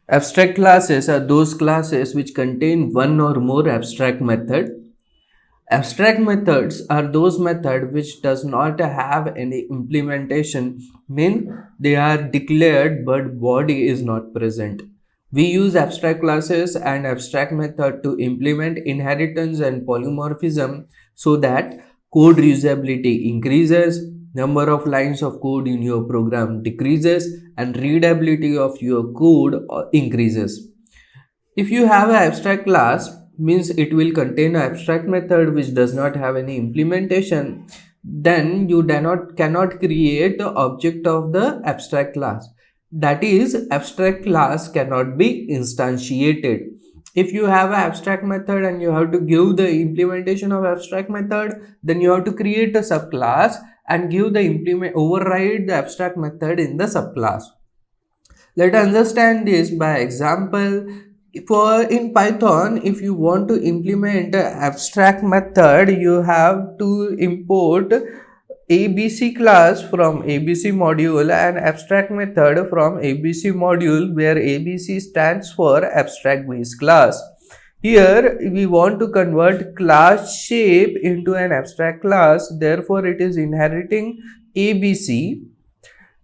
Abstract classes are those classes which contain one or more abstract method. Abstract methods are those methods which does not have any implementation, mean they are declared but body is not present. We use abstract classes and abstract method to implement inheritance and polymorphism so that code reusability increases, number of lines of code in your program decreases, and readability of your code increases. If you have an abstract class, means it will contain an abstract method which does not have any implementation, then you cannot create the object of the abstract class. That is, abstract class cannot be instantiated. If you have an abstract method and you have to give the implementation of abstract method, then you have to create a subclass and give the override the abstract method in the subclass. Let us understand this by example. For in Python, if you want to implement an abstract method, you have to import ABC class from ABC module and abstract method from ABC module, where ABC stands for abstract base class. Here we want to convert class shape into an abstract class, therefore it is inheriting ABC.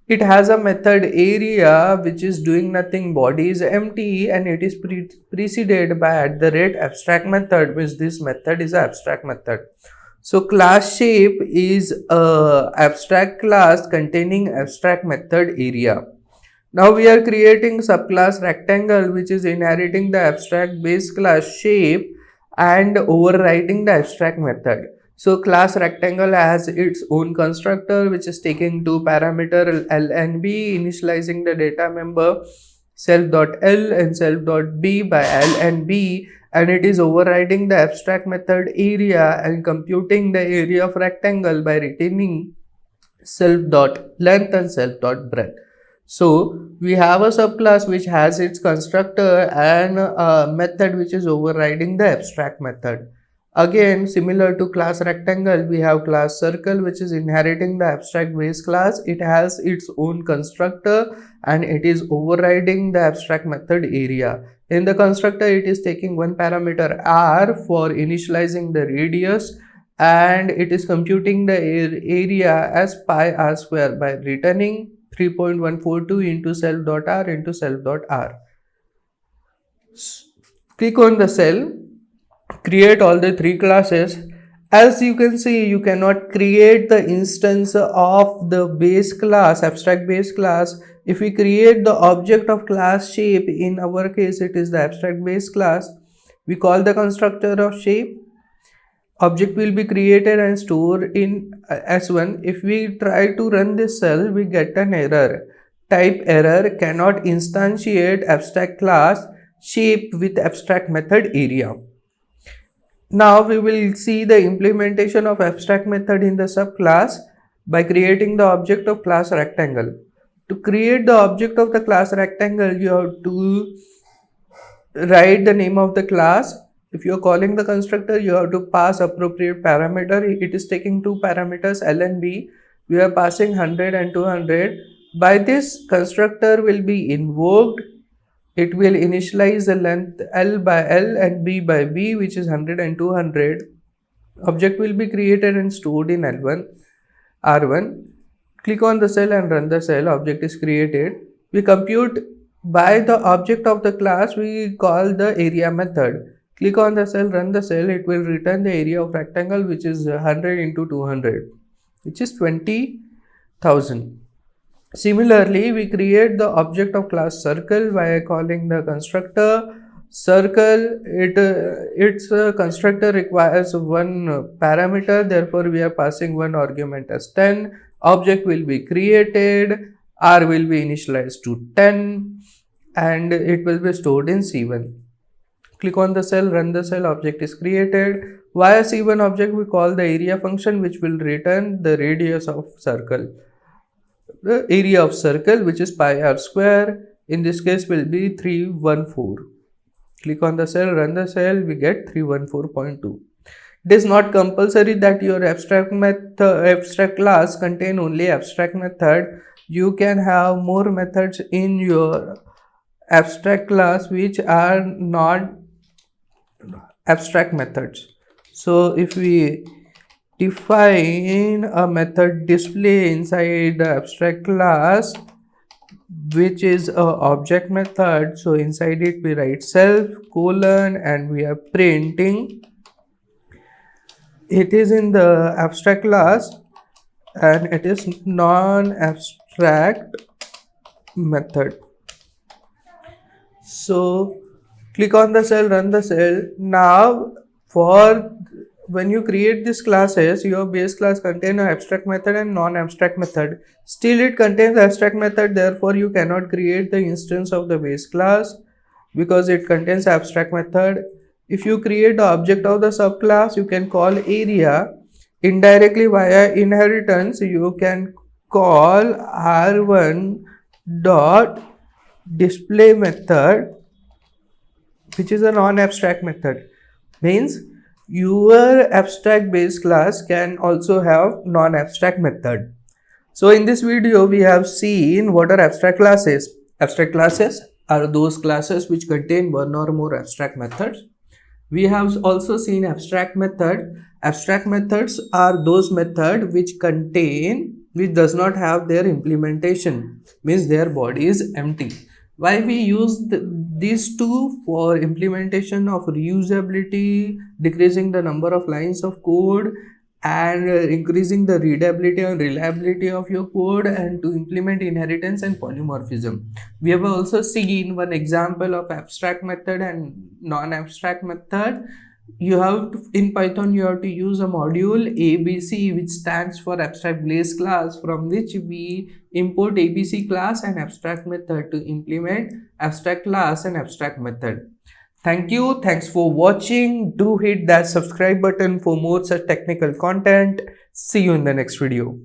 It has a method area which is doing nothing, body is empty, and it is preceded by @abstract method, which this method is an abstract method. So class shape is a abstract class containing abstract method area. Now we are creating subclass rectangle which is inheriting the abstract base class shape and overriding the abstract method. So class rectangle has its own constructor which is taking two parameter L and B, initializing the data member self.L and self.B by L and B, and it is overriding the abstract method area and computing the area of rectangle by returning self.length and self.breadth. So we have a subclass which has its constructor and a method which is overriding the abstract method. Again, similar to class rectangle, we have class circle which is inheriting the abstract base class. It has its own constructor and it is overriding the abstract method area. In the constructor, it is taking one parameter r for initializing the radius, and it is computing the area as pi r square by returning 3.142 into self.r into self.r. Click on the cell, create all the three classes. As you can see, you cannot create the instance of the base class, abstract base class. If we create the object of class shape, in our case it is the abstract base class, we call the constructor of shape. Object will be created and stored in S1. If we try to run this cell, we get an error. Type error cannot instantiate abstract class shape with abstract method area. Now we will see the implementation of abstract method in the subclass by creating the object of class rectangle. To create the object of the class rectangle, you have to write the name of the class. If you are calling the constructor, you have to pass appropriate parameter. It is taking two parameters L and B. We are passing 100 and 200. By this, constructor will be invoked. It will initialize the length L by L and B by B, which is 100 and 200. Object will be created and stored in L1, R1. Click on the cell and run the cell. Object is created. We compute by the object of the class we call the area method. Click on the cell, run the cell. It will return the area of rectangle, which is 100 into 200, which is 20,000. Similarly, we create the object of class circle by calling the constructor circle. Its constructor requires one parameter, therefore we are passing one argument as 10. Object will be created, r will be initialized to 10, and it will be stored in C1. Click on the cell, run the cell, object is created. Via C1 object we call the area function, which will return the radius of circle. The area of circle, which is pi r square, in this case will be 314. Click on the cell, run the cell, we get 314.2. It is not compulsory that your abstract class contain only abstract method. You can have more methods in your abstract class which are not abstract methods. So if we define a method display inside the abstract class which is a object method, so inside it we write self colon and we are printing. It is in the abstract class and it is non-abstract method. So click on the cell, run the cell. Now for when you create these classes, your base class contain an abstract method and non-abstract method. Still it contains abstract method, therefore you cannot create the instance of the base class because it contains abstract method. If you create the object of the subclass, you can call area. Indirectly via inheritance, you can call r1 dot display method, which is a non-abstract method. Means your abstract base class can also have non-abstract method. So in this video we have seen what are abstract classes. Abstract classes are those classes which contain one or more abstract methods. We have also seen abstract method. Abstract methods are those method which does not have their implementation, means their body is empty. Why we use these two? For implementation of reusability, decreasing the number of lines of code, and increasing the readability and reliability of your code, and to implement inheritance and polymorphism. We have also seen one example of abstract method and non-abstract method. You have to, in Python you have to use a module ABC, which stands for abstract base class, from which we import ABC class and abstract method to implement abstract class and abstract method. Thank you. Thanks for watching. Do hit that subscribe button for more such technical content. See you in the next video.